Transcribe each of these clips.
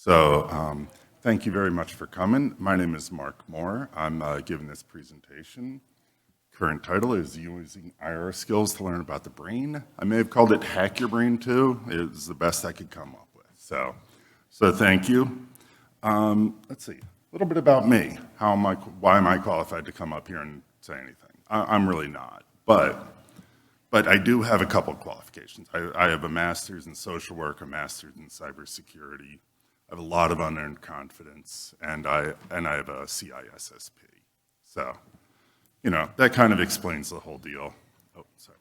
Thank you very much for coming. My name is Marc Muher. I'm giving this presentation. Current title is Using IR Skills to Learn About the Brain. I may have called it Hack Your Brain too. It was the best I could come up with. So thank you. Let's see, a little bit about me. Why am I qualified to come up here and say anything? I'm really not, but I do have a couple of qualifications. I have a master's in social work, a master's in cybersecurity. I have a lot of unearned confidence, and I have a CISSP. So, you know, that kind of explains the whole deal. Oh, sorry.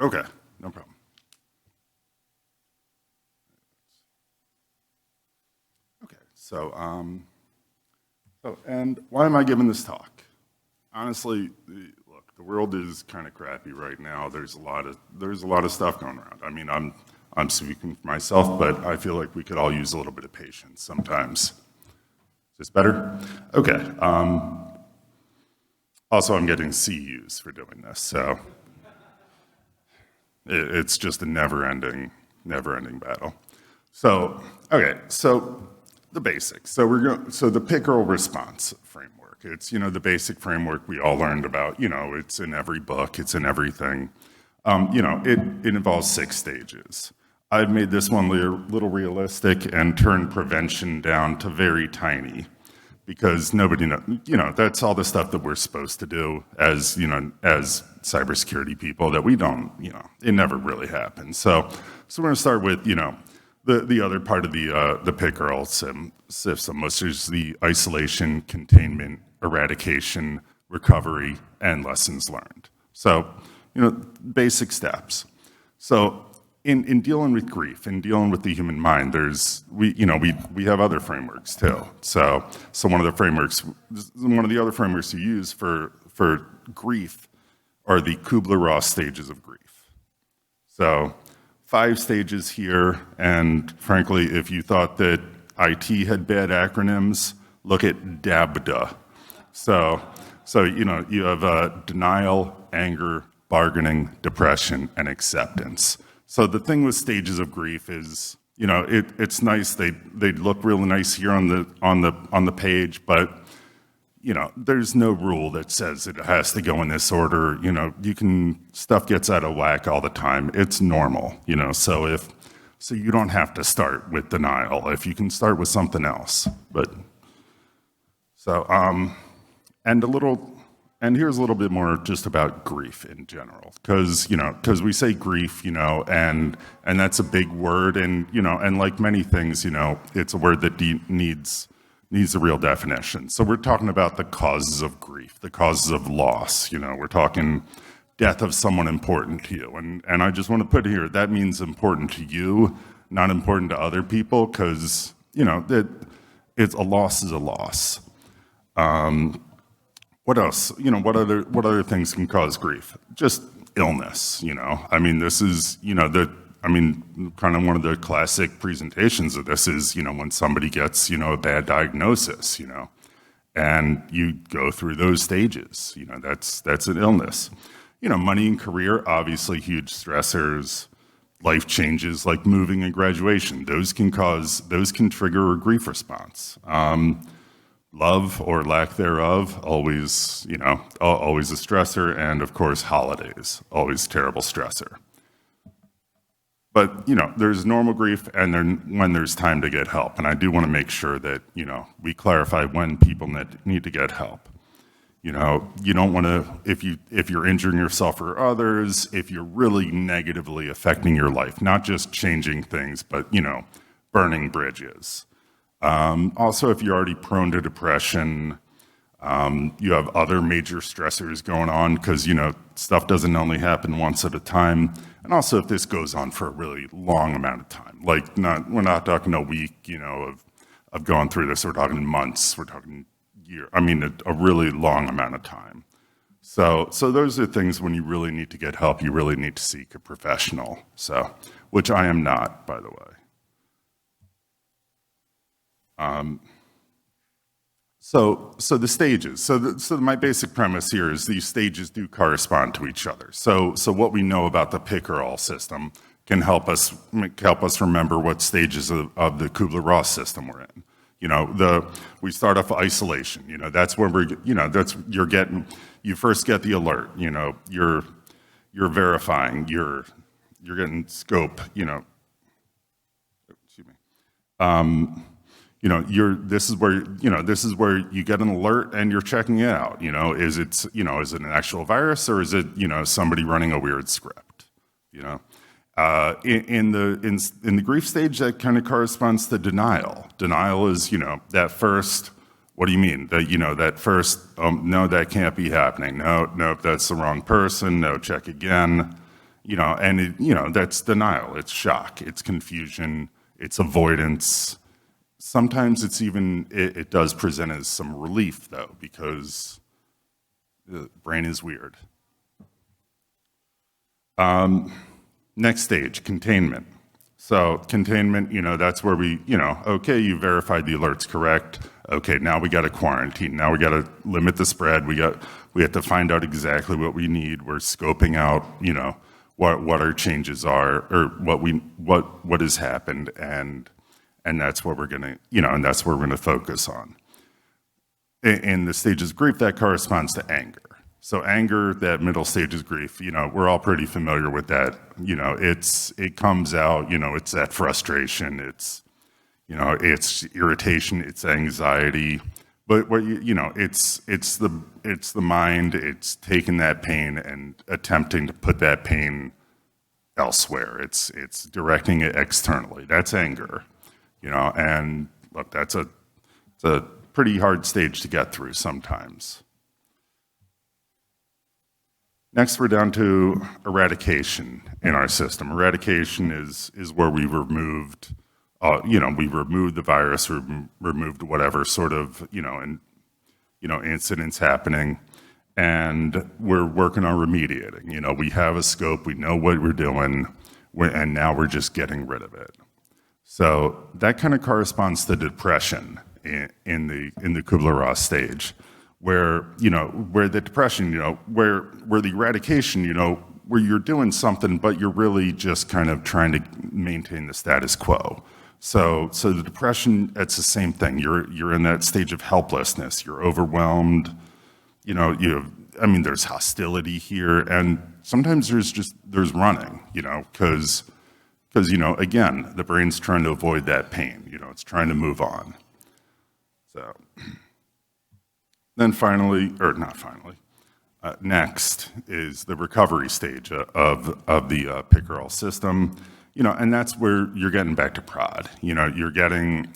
Okay, no problem. Okay, and why am I giving this talk? Honestly, look, the world is kind of crappy right now. There's a lot of stuff going around. I mean, I'm speaking for myself, but I feel like we could all use a little bit of patience sometimes. Is this better? Okay. Also, I'm getting CUs for doing this, so it's just a never-ending battle. So, okay, so the basics. So the PICERL response framework. It's, you know, the basic framework we all learned about. You know, it's in every book. It's in everything. You know, it involves 6 stages. I've made this one a little realistic and turned prevention down to very tiny, because nobody knows. You know, that's all the stuff that we're supposed to do as, you know, as cybersecurity people that we don't. You know, it never really happens. So we're going to start with, you know, the other part of the PICERL system, which is the isolation, containment, eradication, recovery, and lessons learned. So, you know, basic steps. So in dealing with grief, in dealing with the human mind, we have other frameworks too. So one of the other frameworks you use for grief are the Kubler-Ross stages of grief. So 5 stages here, and frankly, if you thought that IT had bad acronyms, look at DABDA. So you know, you have denial, anger, bargaining, depression, and acceptance. So the thing with stages of grief is, you know, it's nice. They look really nice here on the page, but you know, there's no rule that says it has to go in this order. You know, stuff gets out of whack all the time. It's normal, you know, so you don't have to start with denial if you can start with something else. And here's a little bit more just about grief in general, because we say grief, you know, and that's a big word, and you know, and like many things, you know, it's a word that needs a real definition. So we're talking about the causes of grief, the causes of loss. You know, we're talking death of someone important to you. And I just want to put here, that means important to you, not important to other people, because, you know, a loss is a loss. What else? You know, what other things can cause grief? Just illness, you know. I mean, this is, you know, kind of one of the classic presentations of this is, you know, when somebody gets, you know, a bad diagnosis, you know, and you go through those stages, you know, that's an illness. You know, money and career, obviously huge stressors, life changes like moving and graduation. Those can trigger a grief response. Love or lack thereof, always a stressor, and of course holidays, always terrible stressor. But, you know, there's normal grief and when there's time to get help. And I do want to make sure that, you know, we clarify when people need to get help. You know, you don't want to, if you're injuring yourself or others, if you're really negatively affecting your life, not just changing things, but, you know, burning bridges. Also, if you're already prone to depression, you have other major stressors going on because, you know, stuff doesn't only happen once at a time. And also if this goes on for a really long amount of time, like we're not talking a week, you know, of going through this, we're talking months, we're talking year. I mean, a really long amount of time. So those are things when you really need to get help, you really need to seek a professional. So, which I am not, by the way. So the stages. So my basic premise here is these stages do correspond to each other. So what we know about the PICERL system can help us remember what stages of the Kubler-Ross system we're in. We start off isolation. That's when you first get the alert. You're verifying. You're getting scope. Excuse me. This is where you get an alert and you're checking it out. Is it an actual virus, or is it somebody running a weird script? In the grief stage, that kind of corresponds to denial. Denial is that first. What do you mean? That first. No, that can't be happening. No, that's the wrong person. No, check again. That's denial. It's shock. It's confusion. It's avoidance. Sometimes it does present as some relief, though, because the brain is weird. Next stage, containment. So containment, that's where okay, you verified the alert's correct. Okay, now we got to quarantine. Now we got to limit the spread. We have to find out exactly what we need. We're scoping out, what our changes are, or what has happened, and that's what we're gonna, and that's what we're gonna focus on. In the stages of grief, that corresponds to anger. So anger, that middle stage is grief. We're all pretty familiar with that. It comes out. It's that frustration. It's irritation. It's anxiety. But it's the mind. It's taking that pain and attempting to put that pain elsewhere. It's directing it externally. That's anger. And look, it's a pretty hard stage to get through sometimes. Next, we're down to eradication in our system. Eradication is where we removed, we removed the virus, removed whatever sort of, incidents happening, and we're working on remediating. We have a scope, we know what we're doing, and now we're just getting rid of it. So that kind of corresponds to depression in the Kubler-Ross stage, where the depression, where the eradication, where you're doing something, but you're really just kind of trying to maintain the status quo. So the depression, it's the same thing. You're in that stage of helplessness. You're overwhelmed. There's hostility here, and sometimes there's running, because again, the brain's trying to avoid that pain. It's trying to move on. So then next is the recovery stage of the PICERL system. And that's where you're getting back to prod. You're getting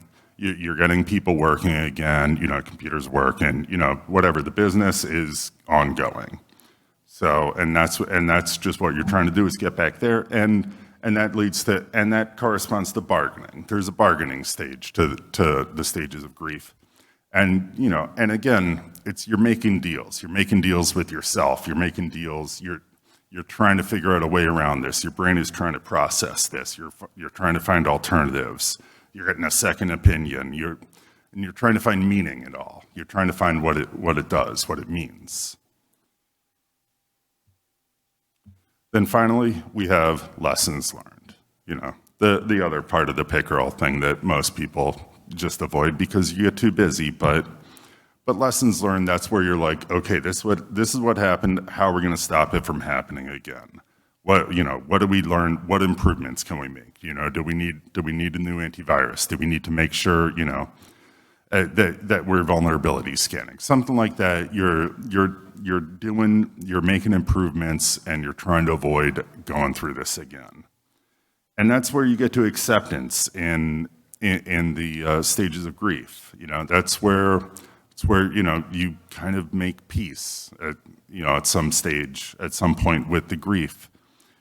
people working again. Computers working. Whatever the business is ongoing. So and that's just what you're trying to do is get back there, and that corresponds to bargaining. There's a bargaining stage to the stages of grief, and again, you're making deals. You're making deals with yourself. You're making deals. You're trying to figure out a way around this. Your brain is trying to process this. You're trying to find alternatives. You're getting a second opinion. You're trying to find meaning in it all. You're trying to find what it does, what it means. Then finally, we have lessons learned. The other part of the PICERL thing that most people just avoid because you get too busy. But lessons learned, that's where you're like, okay, this is what happened. How are we going to stop it from happening again? What do we learn? What improvements can we make? Do we need a new antivirus? Do we need to make sure that we're vulnerability scanning? Something like that. You're making improvements, and you're trying to avoid going through this again. And that's where you get to acceptance in the stages of grief. That's where you kind of make peace at some stage, at some point with the grief.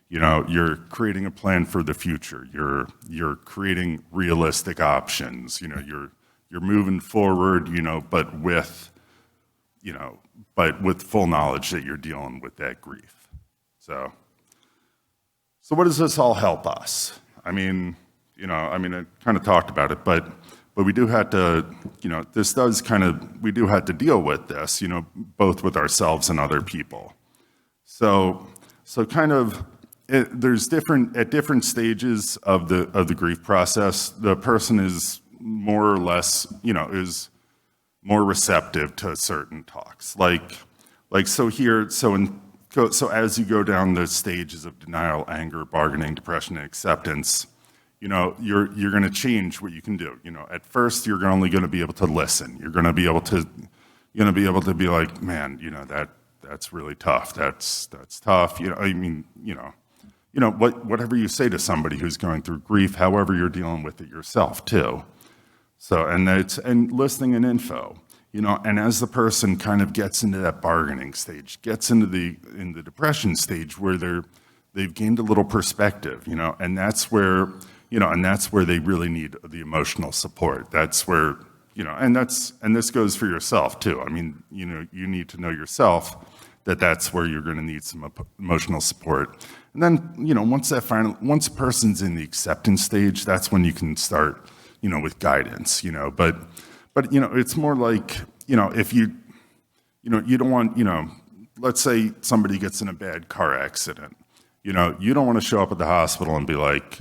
You're creating a plan for the future. You're creating realistic options. You're moving forward, but with full knowledge that you're dealing with that grief. So what does this all help us? I kind of talked about it, but we do have to, we do have to deal with this, both with ourselves and other people. So kind of, there's at different stages of the grief process, the person is more or less, is more receptive to certain talks. So as you go down the stages of denial, anger, bargaining, depression, and acceptance, you're going to change what you can do. At first, you're only going to be able to listen. You're going to be able to be like, man, that's really tough. That's tough. Whatever you say to somebody who's going through grief, however you're dealing with it yourself too. So, and listening and info, and as the person kind of gets into that bargaining stage, gets into in the depression stage where they've gained a little perspective, and that's where they really need the emotional support. That's where, and this goes for yourself too. I mean, you need to know yourself that's where you're going to need some emotional support. And then, once a person's in the acceptance stage, that's when you can start, with guidance, but it's more like, if you don't want, let's say somebody gets in a bad car accident, you don't want to show up at the hospital and be like,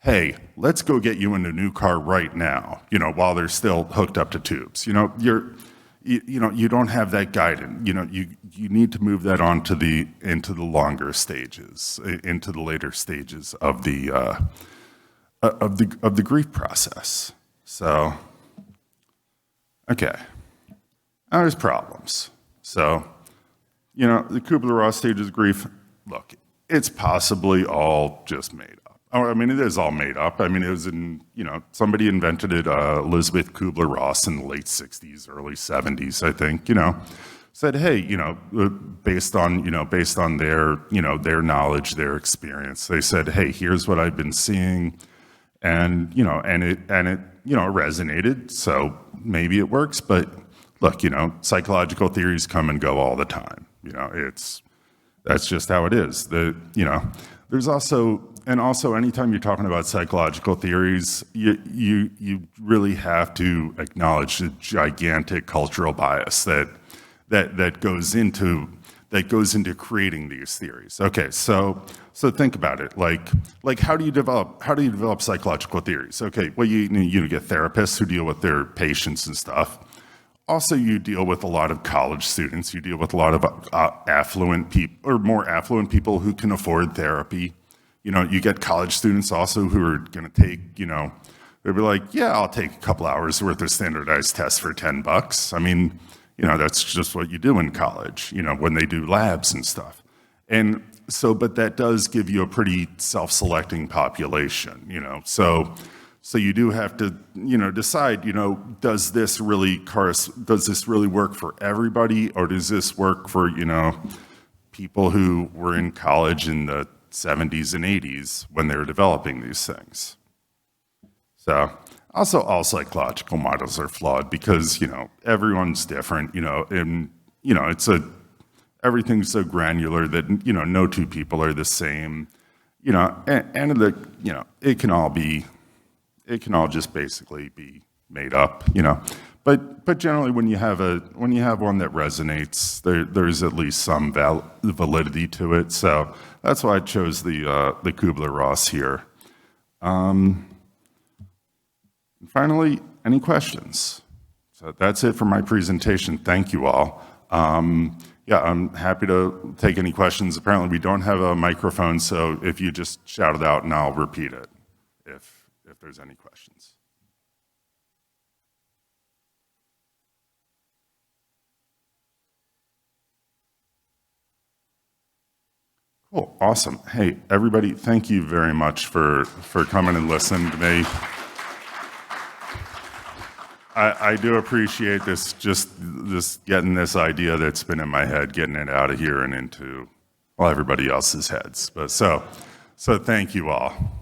hey, let's go get you in a new car right now, while they're still hooked up to tubes. You don't have that guidance. You need to move that on into the longer stages, into the later stages of the grief process. So, okay, now there's problems. So, the Kubler-Ross stages of grief. Look, it's possibly all just made up. I mean, it is all made up. I mean, it was somebody invented it, Elizabeth Kubler-Ross in the late 60s, early 70s, I think, said, hey, based on their knowledge, their experience, they said, hey, here's what I've been seeing. And, it resonated. So maybe it works, but look, psychological theories come and go all the time. That's just how it is. There's also anytime you're talking about psychological theories, you really have to acknowledge the gigantic cultural bias that goes into creating these theories. Okay, so think about it. Like how do you develop psychological theories? Okay, well you get therapists who deal with their patients and stuff. Also, you deal with a lot of college students. You deal with a lot of affluent people or more affluent people who can afford therapy. You get college students also who are going to take, they'll be like, yeah, I'll take a couple hours worth of standardized tests for $10. I mean, that's just what you do in college, when they do labs and stuff. And so, but that does give you a pretty self-selecting population, So you do have to, decide, does this really work for everybody, or does this work for, people who were in college in the 70s and 80s when they were developing these things? So also all psychological models are flawed because, everyone's different, and, everything's so granular that, no two people are the same, it can all just basically be made up, But generally, when you have one that resonates, there's at least some validity to it. So that's why I chose the Kubler-Ross here. Finally, any questions? So that's it for my presentation. Thank you all. I'm happy to take any questions. Apparently, we don't have a microphone, so if you just shout it out, and I'll repeat it if there's any questions. Cool, awesome. Hey, everybody, thank you very much for coming and listening to me. I do appreciate getting this idea that's been in my head, getting it out of here and into, everybody else's heads. So thank you all.